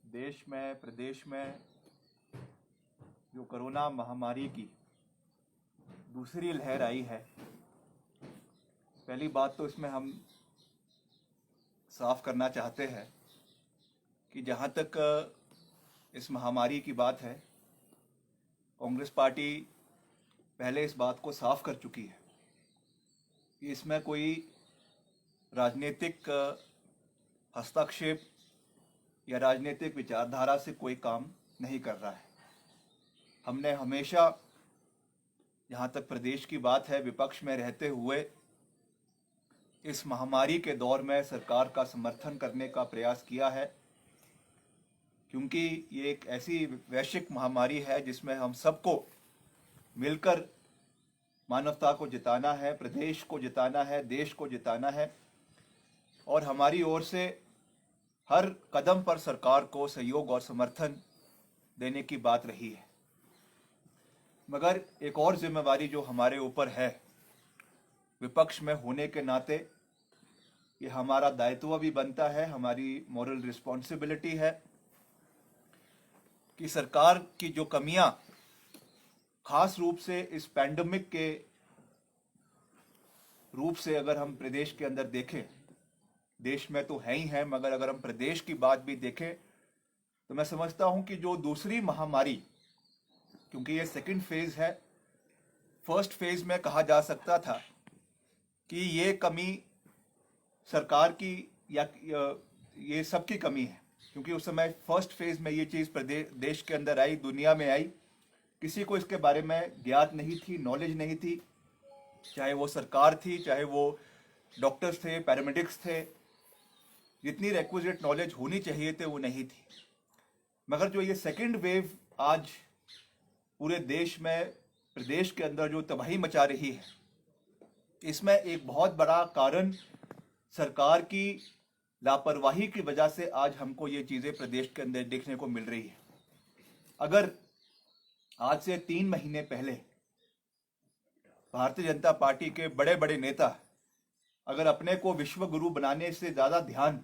देश में प्रदेश में जो कोरोना महामारी की दूसरी लहर आई है, पहली बात तो इसमें हम साफ करना चाहते हैं कि जहाँ तक इस महामारी की बात है, कांग्रेस पार्टी पहले इस बात को साफ कर चुकी है कि इसमें कोई राजनीतिक हस्तक्षेप या राजनीतिक विचारधारा से कोई काम नहीं कर रहा है। हमने हमेशा, जहाँ तक प्रदेश की बात है, विपक्ष में रहते हुए इस महामारी के दौर में सरकार का समर्थन करने का प्रयास किया है, क्योंकि ये एक ऐसी वैश्विक महामारी है जिसमें हम सबको मिलकर मानवता को जिताना है, प्रदेश को जिताना है, देश को जिताना है। और हमारी ओर से हर कदम पर सरकार को सहयोग और समर्थन देने की बात रही है। मगर एक और जिम्मेवारी जो हमारे ऊपर है, विपक्ष में होने के नाते ये हमारा दायित्व भी बनता है, हमारी मॉरल रिस्पॉन्सिबिलिटी है कि सरकार की जो कमियां, खास रूप से इस पैंडेमिक के रूप से अगर हम प्रदेश के अंदर देखें, देश में तो है ही है, मगर अगर हम प्रदेश की बात भी देखें तो मैं समझता हूं कि जो दूसरी महामारी, क्योंकि ये सेकंड फेज है, फर्स्ट फेज में कहा जा सकता था कि ये कमी सरकार की या ये सबकी कमी है, क्योंकि उस समय फर्स्ट फेज में ये चीज़ प्रदेश देश के अंदर आई, दुनिया में आई, किसी को इसके बारे में ज्ञात नहीं थी, नॉलेज नहीं थी, चाहे वो सरकार थी, चाहे वो डॉक्टर्स थे, पैरामेडिक्स थे, जितनी रिक्विजिट नॉलेज होनी चाहिए थे वो नहीं थी। मगर जो ये सेकंड वेव आज पूरे देश में, प्रदेश के अंदर जो तबाही मचा रही है, इसमें एक बहुत बड़ा कारण सरकार की लापरवाही की वजह से आज हमको ये चीज़ें प्रदेश के अंदर देखने को मिल रही है। अगर आज से 3 महीने पहले भारतीय जनता पार्टी के बड़े बड़े नेता अगर अपने को विश्व गुरु बनाने से ज़्यादा ध्यान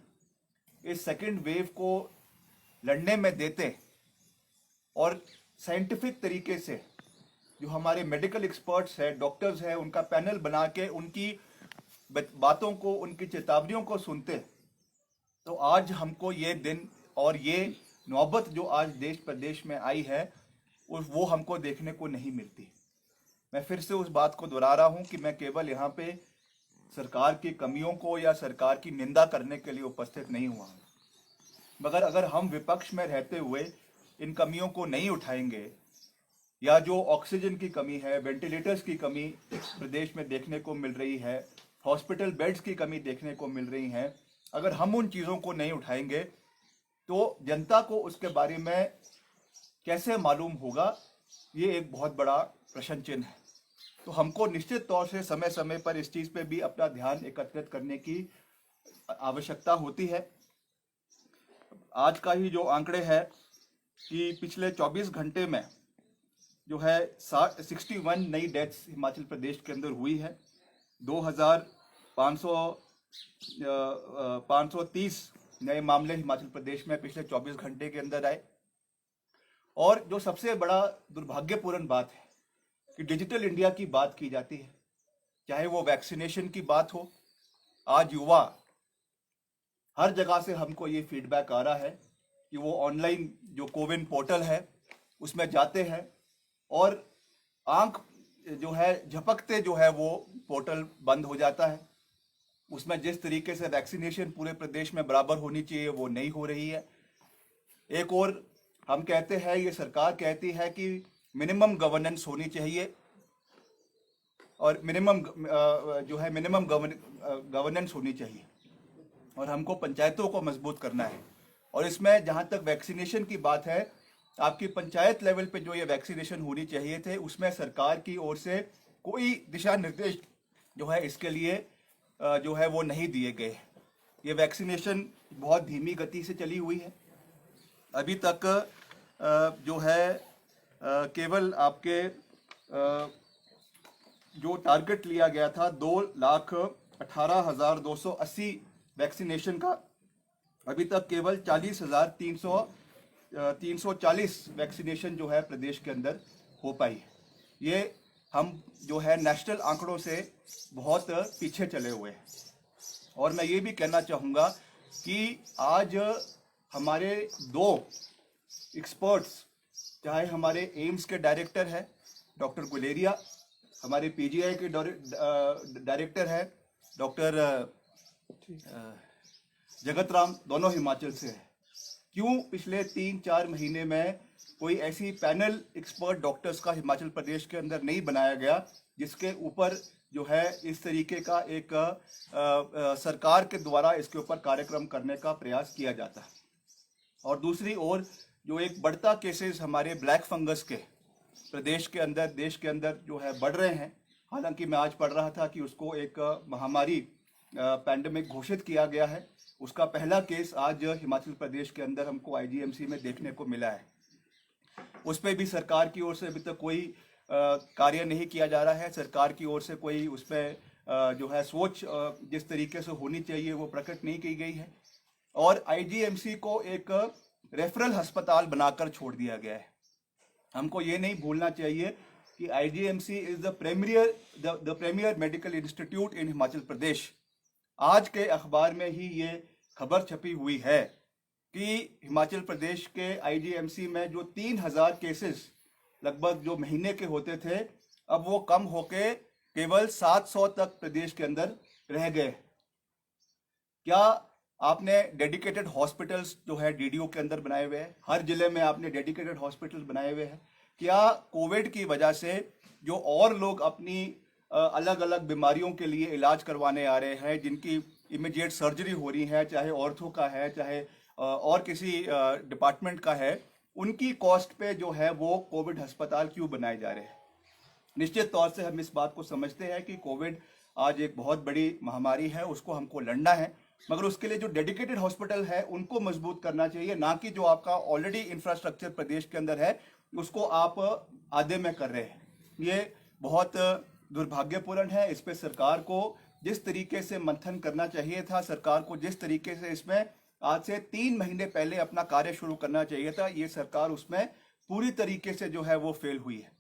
इस सेकंड वेव को लड़ने में देते और साइंटिफिक तरीके से जो हमारे मेडिकल एक्सपर्ट्स हैं, डॉक्टर्स हैं, उनका पैनल बना के उनकी बातों को, उनकी चेतावनियों को सुनते, तो आज हमको ये दिन और ये नौबत जो आज देश प्रदेश में आई है वो हमको देखने को नहीं मिलती। मैं फिर से उस बात को दोहरा रहा हूँ कि मैं केवल यहाँ पे सरकार की कमियों को या सरकार की निंदा करने के लिए उपस्थित नहीं हुआ हूँ, मगर अगर हम विपक्ष में रहते हुए इन कमियों को नहीं उठाएंगे, या जो ऑक्सीजन की कमी है, वेंटिलेटर्स की कमी प्रदेश में देखने को मिल रही है, हॉस्पिटल बेड्स की कमी देखने को मिल रही है, अगर हम उन चीज़ों को नहीं उठाएंगे तो जनता को उसके बारे में कैसे मालूम होगा, ये एक बहुत बड़ा प्रश्न चिन्ह है। तो हमको निश्चित तौर से समय समय पर इस चीज़ पे भी अपना ध्यान एकत्रित करने की आवश्यकता होती है। आज का ही जो आंकड़े है कि पिछले 24 घंटे में जो है 61 नई डेथ्स हिमाचल प्रदेश के अंदर हुई है। 530 नए मामले हिमाचल प्रदेश में पिछले 24 घंटे के अंदर आए। और जो सबसे बड़ा दुर्भाग्यपूर्ण बात है कि डिजिटल इंडिया की बात की जाती है, चाहे वो वैक्सीनेशन की बात हो। आज युवा हर जगह से हमको ये फीडबैक आ रहा है कि वो ऑनलाइन जो कोविन पोर्टल है उसमें जाते हैं और आंख जो है झपकते जो है वो पोर्टल बंद हो जाता है। उसमें जिस तरीके से वैक्सीनेशन पूरे प्रदेश में बराबर होनी चाहिए वो नहीं हो रही है। एक और हम कहते हैं, ये सरकार कहती है कि मिनिमम गवर्नेंस होनी चाहिए और मिनिमम गवर्नेंस होनी चाहिए, और हमको पंचायतों को मजबूत करना है। और इसमें जहाँ तक वैक्सीनेशन की बात है, आपकी पंचायत लेवल पे जो ये वैक्सीनेशन होनी चाहिए थे, उसमें सरकार की ओर से कोई दिशा निर्देश जो है इसके लिए जो है वो नहीं दिए गए। ये वैक्सीनेशन बहुत धीमी गति से चली हुई है। अभी तक जो है केवल आपके जो टारगेट लिया गया था 2,18,280 वैक्सीनेशन का, अभी तक केवल 40,300 340 वैक्सीनेशन जो है प्रदेश के अंदर हो पाई है। ये हम जो है नेशनल आंकड़ों से बहुत पीछे चले हुए हैं। और मैं ये भी कहना चाहूँगा कि आज हमारे दो एक्सपर्ट्स, चाहे हमारे एम्स के डायरेक्टर हैं डॉक्टर गुलेरिया, हमारे पीजीआई के डायरेक्टर हैं डॉक्टर जगत राम, दोनों हिमाचल से हैं। क्यों पिछले 3-4 महीने में कोई ऐसी पैनल एक्सपर्ट डॉक्टर्स का हिमाचल प्रदेश के अंदर नहीं बनाया गया जिसके ऊपर जो है इस तरीके का एक सरकार के द्वारा इसके ऊपर कार्यक्रम करने का प्रयास किया जाता है। और दूसरी ओर जो एक बढ़ता केसेस हमारे ब्लैक फंगस के प्रदेश के अंदर, देश के अंदर जो है बढ़ रहे हैं। हालांकि मैं आज पढ़ रहा था कि उसको एक महामारी पैंडेमिक घोषित किया गया है। उसका पहला केस आज हिमाचल प्रदेश के अंदर हमको आईजीएमसी में देखने को मिला है। उस पर भी सरकार की ओर से अभी तक कोई कार्य नहीं किया जा रहा है। सरकार की ओर से कोई उस पर जो है सोच जिस तरीके से होनी चाहिए वो प्रकट नहीं की गई है। और आईजीएमसी को एक रेफरल अस्पताल बनाकर छोड़ दिया गया है। हमको ये नहीं भूलना चाहिए कि IGMC is the premier medical institute in Himachal Pradesh. आज के अखबार में ही ये खबर छपी हुई है कि हिमाचल प्रदेश के आईजीएमसी में जो 3000 केसेस लगभग जो महीने के होते थे, अब वो कम होके केवल 700 तक प्रदेश के अंदर रह गए। क्या आपने डेडिकेटेड हॉस्पिटल्स जो है डीडीओ के अंदर बनाए हुए हैं? हर जिले में आपने डेडिकेटेड हॉस्पिटल्स बनाए हुए हैं। क्या कोविड की वजह से जो और लोग अपनी अलग अलग बीमारियों के लिए इलाज करवाने आ रहे हैं, जिनकी इमीडिएट सर्जरी हो रही है, चाहे ऑर्थो का है, चाहे और किसी डिपार्टमेंट का है, उनकी कॉस्ट पे जो है वो कोविड अस्पताल क्यों बनाए जा रहे हैं? निश्चित तौर से हम इस बात को समझते हैं कि कोविड आज एक बहुत बड़ी महामारी है, उसको हमको लड़ना है, मगर उसके लिए जो डेडिकेटेड हॉस्पिटल है उनको मजबूत करना चाहिए, ना कि जो आपका ऑलरेडी इंफ्रास्ट्रक्चर प्रदेश के अंदर है उसको आप आधे में कर रहे हैं। ये बहुत दुर्भाग्यपूर्ण है। इस पे सरकार को जिस तरीके से मंथन करना चाहिए था, सरकार को जिस तरीके से इसमें आज से 3 महीने पहले अपना कार्य शुरू करना चाहिए था, ये सरकार उसमें पूरी तरीके से जो है वो फेल हुई है।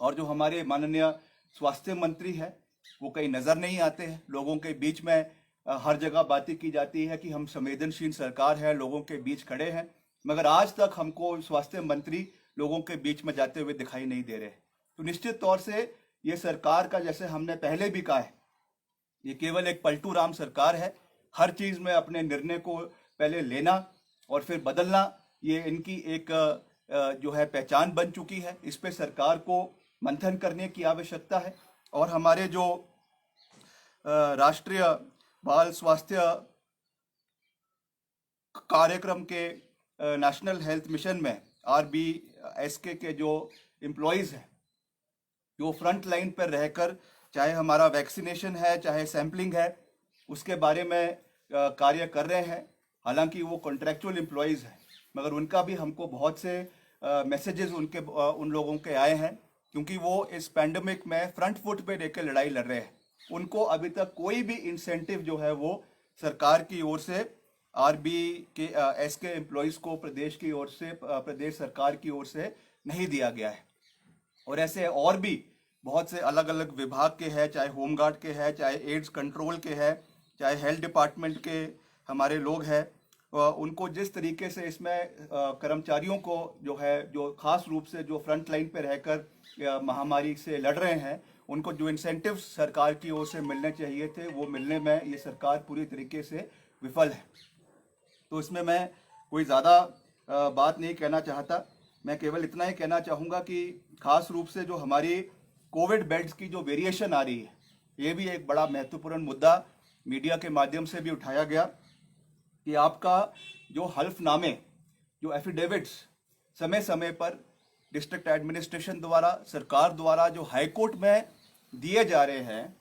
और जो हमारे माननीय स्वास्थ्य मंत्री है वो कहीं नजर नहीं आते हैं। लोगों के बीच में हर जगह बातें की जाती है कि हम संवेदनशील सरकार है, लोगों के बीच खड़े हैं, मगर आज तक हमको स्वास्थ्य मंत्री लोगों के बीच में जाते हुए दिखाई नहीं दे रहे। तो निश्चित तौर से ये सरकार का, जैसे हमने पहले भी कहा है, ये केवल एक पलटू राम सरकार है। हर चीज में अपने निर्णय को पहले लेना और फिर बदलना, ये इनकी एक जो है पहचान बन चुकी है। इस पे सरकार को मंथन करने की आवश्यकता है। और हमारे जो राष्ट्रीय बाल स्वास्थ्य कार्यक्रम के नेशनल हेल्थ मिशन में RBSK के जो एम्प्लॉयज हैं, जो फ्रंट लाइन पर रहकर चाहे हमारा वैक्सीनेशन है, चाहे सैम्पलिंग है, उसके बारे में कार्य कर रहे हैं। हालांकि वो कॉन्ट्रैक्चुअल एम्प्लॉयज हैं, मगर उनका भी हमको बहुत से मैसेजेस उन लोगों के आए हैं, क्योंकि वो इस पैंडेमिक में फ्रंट फुट पे लेकर लड़ाई लड़ रहे हैं। उनको अभी तक कोई भी इंसेंटिव जो है वो सरकार की ओर से RBSK एम्प्लॉयज को प्रदेश की ओर से, प्रदेश सरकार की ओर से नहीं दिया गया है। और ऐसे और भी बहुत से अलग अलग विभाग के हैं, चाहे होमगार्ड के हैं, चाहे एड्स कंट्रोल के हैं, चाहे हेल्थ डिपार्टमेंट के हमारे लोग हैं, उनको जिस तरीके से इसमें कर्मचारियों को जो है, जो खास रूप से जो फ्रंट लाइन पे रहकर महामारी से लड़ रहे हैं, उनको जो इंसेंटिव सरकार की ओर से मिलने चाहिए थे वो मिलने में ये सरकार पूरी तरीके से विफल है। तो इसमें मैं कोई ज़्यादा बात नहीं कहना चाहता। मैं केवल इतना ही कहना चाहूँगा कि खास रूप से जो हमारी कोविड बेड्स की जो वेरिएशन आ रही है, ये भी एक बड़ा महत्वपूर्ण मुद्दा मीडिया के माध्यम से भी उठाया गया कि आपका जो हल्फनामे, जो एफिडेविट्स समय समय पर डिस्ट्रिक्ट एडमिनिस्ट्रेशन द्वारा, सरकार द्वारा जो हाईकोर्ट में दिए जा रहे हैं,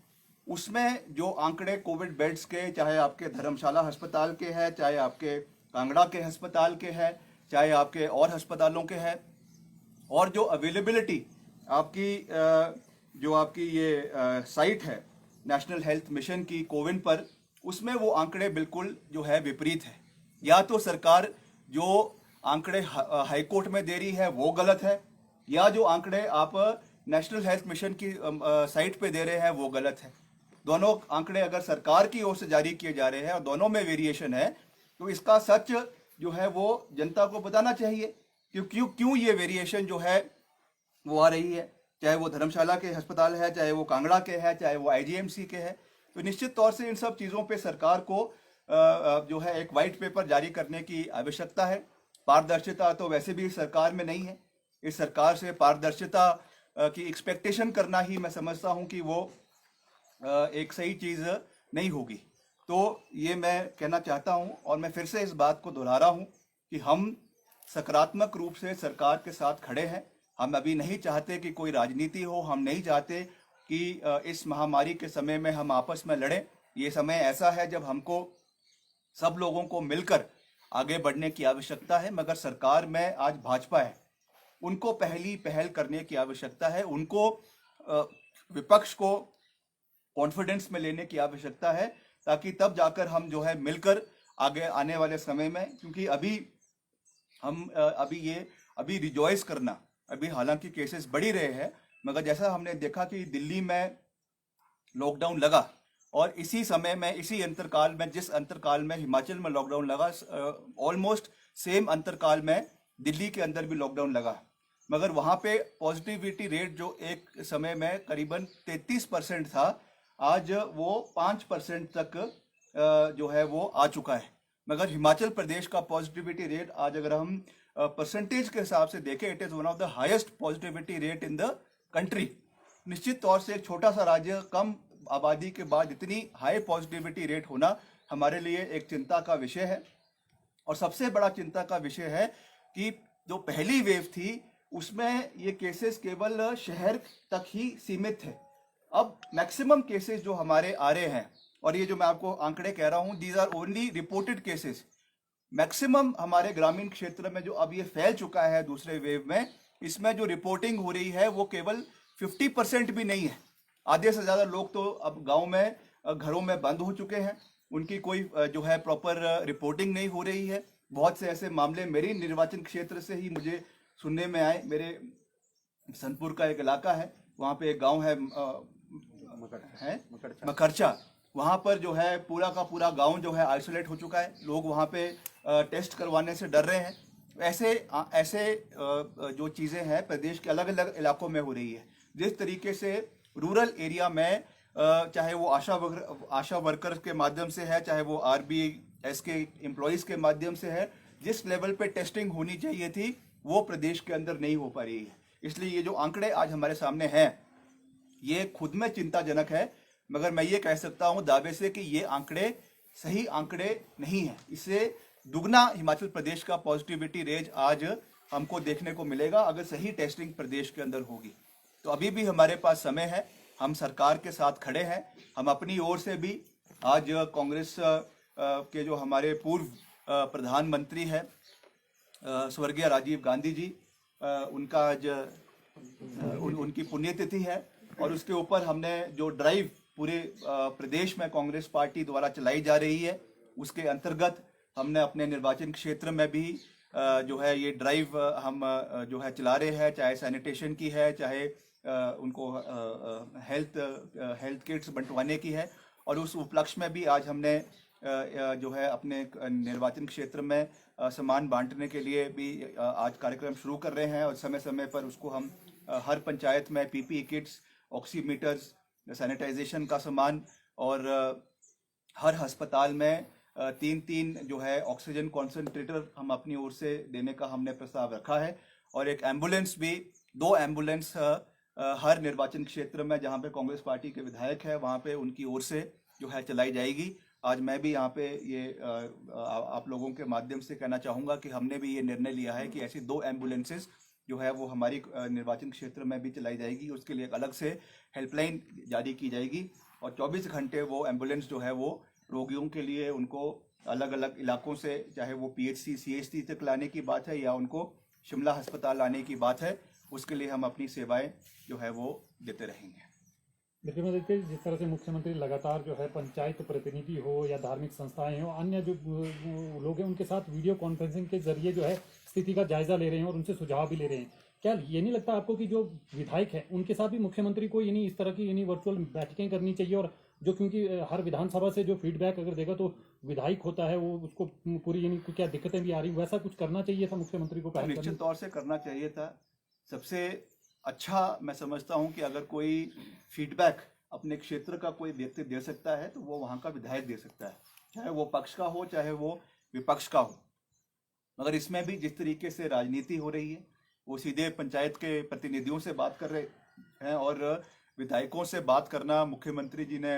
उसमें जो आंकड़े कोविड बेड्स के, चाहे आपके धर्मशाला अस्पताल के हैं, चाहे आपके कांगड़ा के अस्पताल के हैं, चाहे आपके और अस्पतालों के हैं, और जो अवेलेबिलिटी आपकी जो आपकी ये साइट है नेशनल हेल्थ मिशन की कोविन पर, उसमें वो आंकड़े बिल्कुल जो है विपरीत है। या तो सरकार जो आंकड़े हाई कोर्ट में दे रही है वो गलत है, या जो आंकड़े आप नेशनल हेल्थ मिशन की साइट पे दे रहे हैं वो गलत है। दोनों आंकड़े अगर सरकार की ओर से जारी किए जा रहे हैं और दोनों में वेरिएशन है, तो इसका सच जो है वो जनता को बताना चाहिए कि क्यों क्यों ये वेरिएशन जो है वो आ रही है। चाहे वो धर्मशाला के अस्पताल है, चाहे वो कांगड़ा के है, चाहे वो आईजीएमसी के है। तो निश्चित तौर से इन सब चीज़ों पे सरकार को जो है एक वाइट पेपर जारी करने की आवश्यकता है। पारदर्शिता तो वैसे भी सरकार में नहीं है। इस सरकार से पारदर्शिता की एक्सपेक्टेशन करना ही मैं समझता हूं कि वो एक सही चीज़ नहीं होगी। तो ये मैं कहना चाहता हूं, और मैं फिर से इस बात को दोहरा रहा हूं कि हम सकारात्मक रूप से सरकार के साथ खड़े हैं। हम अभी नहीं चाहते कि कोई राजनीति हो, हम नहीं चाहते कि इस महामारी के समय में हम आपस में लड़ें। ये समय ऐसा है जब हमको सब लोगों को मिलकर आगे बढ़ने की आवश्यकता है। मगर सरकार में आज भाजपा है, उनको पहली पहल करने की आवश्यकता है, उनको विपक्ष को कॉन्फिडेंस में लेने की आवश्यकता है, ताकि तब जाकर हम जो है मिलकर आगे आने वाले समय में, क्योंकि अभी हम अभी रिजॉइस करना, अभी हालांकि केसेस बढ़ ही रहे हैं, मगर जैसा हमने देखा कि दिल्ली में लॉकडाउन लगा और इसी समय में, इसी अंतरकाल में, जिस अंतरकाल में हिमाचल में लॉकडाउन लगा, ऑलमोस्ट सेम अंतरकाल में दिल्ली के अंदर भी लॉकडाउन लगा। मगर वहाँ पे पॉजिटिविटी रेट जो एक समय में करीबन 33% था, आज वो 5% तक जो है वो आ चुका है। मगर हिमाचल प्रदेश का पॉजिटिविटी रेट आज अगर हम परसेंटेज के हिसाब से देखें, it is one of the highest positivity rate in the country. निश्चित तौर से एक छोटा सा राज्य, कम आबादी के बाद इतनी हाई पॉजिटिविटी रेट होना हमारे लिए एक चिंता का विषय है। और सबसे बड़ा चिंता का विषय है कि जो पहली वेव थी उसमें ये केसेस केवल शहर तक ही सीमित थे। अब मैक्सिमम केसेस जो हमारे आ रहे हैं, और ये जो मैं आपको आंकड़े कह रहा हूँ, these are only reported cases. Maximum हमारे ग्रामीण क्षेत्र में जो अब ये फैल चुका है दूसरे वेव में, इसमें जो रिपोर्टिंग हो रही है वो केवल 50% भी नहीं है। आधे से ज़्यादा लोग तो अब गांव में घरों में बंद हो चुके हैं, उनकी कोई जो है प्रॉपर रिपोर्टिंग नहीं हो रही है। बहुत से ऐसे मामले मेरी निर्वाचन क्षेत्र से ही मुझे सुनने में आए। मेरे सनपुर का एक इलाका है, वहाँ पे एक गांव है मकरचा। वहाँ पर जो है पूरा का पूरा गांव जो है आइसोलेट हो चुका है। लोग वहाँ पे टेस्ट करवाने से डर रहे हैं। ऐसे ऐसे जो चीज़ें हैं प्रदेश के अलग अलग इलाकों में हो रही है। जिस तरीके से रूरल एरिया में चाहे वो आशा वर्कर्स के माध्यम से है, चाहे वो RBS के एम्प्लॉयज़ के माध्यम से है, जिस लेवल पे टेस्टिंग होनी चाहिए थी वो प्रदेश के अंदर नहीं हो पा रही है। इसलिए ये जो आंकड़े आज हमारे सामने हैं ये खुद में चिंताजनक है। मगर मैं ये कह सकता हूँ दावे से कि ये आंकड़े सही आंकड़े नहीं हैं। इससे दुगना हिमाचल प्रदेश का पॉजिटिविटी रेट आज हमको देखने को मिलेगा अगर सही टेस्टिंग प्रदेश के अंदर होगी। तो अभी भी हमारे पास समय है, हम सरकार के साथ खड़े हैं। हम अपनी ओर से भी आज कांग्रेस के जो हमारे पूर्व प्रधानमंत्री हैं स्वर्गीय राजीव गांधी जी, उनका आज उनकी पुण्यतिथि है, और उसके ऊपर हमने जो ड्राइव पूरे प्रदेश में कांग्रेस पार्टी द्वारा चलाई जा रही है, उसके अंतर्गत हमने अपने निर्वाचन क्षेत्र में भी जो है ये ड्राइव हम जो है चला रहे हैं, चाहे सैनिटेशन की है, चाहे उनको हेल्थ किट्स बंटवाने की है। और उस उपलक्ष्य में भी आज हमने जो है अपने निर्वाचन क्षेत्र में सामान बांटने के लिए भी आज कार्यक्रम शुरू कर रहे हैं, और समय समय पर उसको हम हर पंचायत में PPE किट्स, ऑक्सीमीटर्स, सैनिटाइजेशन का सामान, और हर अस्पताल में 3-3 जो है ऑक्सीजन कॉन्सेंट्रेटर हम अपनी ओर से देने का हमने प्रस्ताव रखा है। और एक एम्बुलेंस भी, 2 एम्बुलेंस हर निर्वाचन क्षेत्र में जहां पे कांग्रेस पार्टी के विधायक है वहां पे उनकी ओर से जो है चलाई जाएगी। आज मैं भी यहाँ पे ये आप लोगों के माध्यम से कहना चाहूँगा कि हमने भी ये निर्णय लिया है कि ऐसी 2 एम्बुलेंसेस जो है वो हमारी निर्वाचन क्षेत्र में भी चलाई जाएगी। उसके लिए एक अलग से हेल्पलाइन जारी की जाएगी, और 24 घंटे वो एम्बुलेंस जो है वो रोगियों के लिए उनको अलग अलग इलाकों से, चाहे वो PHC CHC तक लाने की बात है या उनको शिमला अस्पताल लाने की बात है, उसके लिए हम अपनी सेवाएं जो है वो देते रहेंगे। देखिए मैं देखते जिस तरह से मुख्यमंत्री लगातार जो है पंचायत प्रतिनिधि हो या धार्मिक संस्थाएं हो, अन्य जो लोग हैं उनके साथ वीडियो कॉन्फ्रेंसिंग के जरिए जो है स्थिति का जायजा ले रहे हैं और उनसे सुझाव भी ले रहे हैं। क्या ये नहीं लगता आपको कि जो विधायक है उनके साथ भी मुख्यमंत्री को यानी इस तरह की यानी वर्चुअल बैठकें करनी चाहिए, और जो क्योंकि हर विधानसभा से जो फीडबैक अगर देगा तो विधायक होता है वो उसको पूरी यानी क्या दिक्कतें भी आ रही, वैसा कुछ करना चाहिए था मुख्यमंत्री को पहल निश्चित करनी? तौर से करना चाहिए था। सबसे अच्छा मैं समझता हूं कि अगर कोई फीडबैक अपने क्षेत्र का कोई व्यक्ति दे सकता है तो वो वहां का विधायक दे सकता है, चाहे वो पक्ष का हो चाहे वो विपक्ष का हो। मगर इसमें भी जिस तरीके से राजनीति हो रही है, वो सीधे पंचायत के प्रतिनिधियों से बात कर रहे हैं और विधायकों से बात करना मुख्यमंत्री जी ने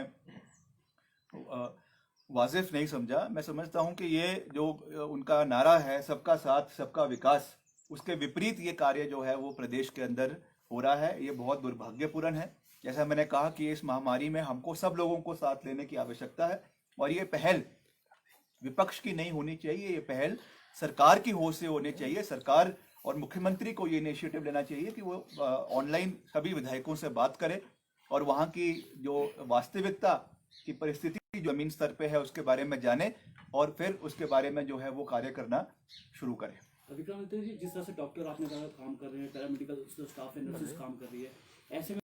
वाजिफ नहीं समझा। मैं समझता हूं कि ये जो उनका नारा है सबका साथ सबका विकास, उसके विपरीत ये कार्य जो है वो प्रदेश के अंदर हो रहा है। ये बहुत दुर्भाग्यपूर्ण है। जैसा मैंने कहा कि इस महामारी में हमको सब लोगों को साथ लेने की आवश्यकता है और ये पहल विपक्ष की नहीं होनी चाहिए, ये पहल सरकार की होश से होनी चाहिए। सरकार और मुख्यमंत्री को ये इनिशिएटिव लेना चाहिए कि वो ऑनलाइन सभी विधायकों से बात करें और वहाँ की जो वास्तविकता की परिस्थिति जमीन स्तर पे है उसके बारे में जाने और फिर उसके बारे में जो है वो कार्य करना शुरू करें। विक्रमादित्य जी, जिस तरह से डॉक्टर आपने कहा काम कर रहे हैं, पैरामेडिकल स्टाफ है, नर्सेस काम कर रही है, ऐसे में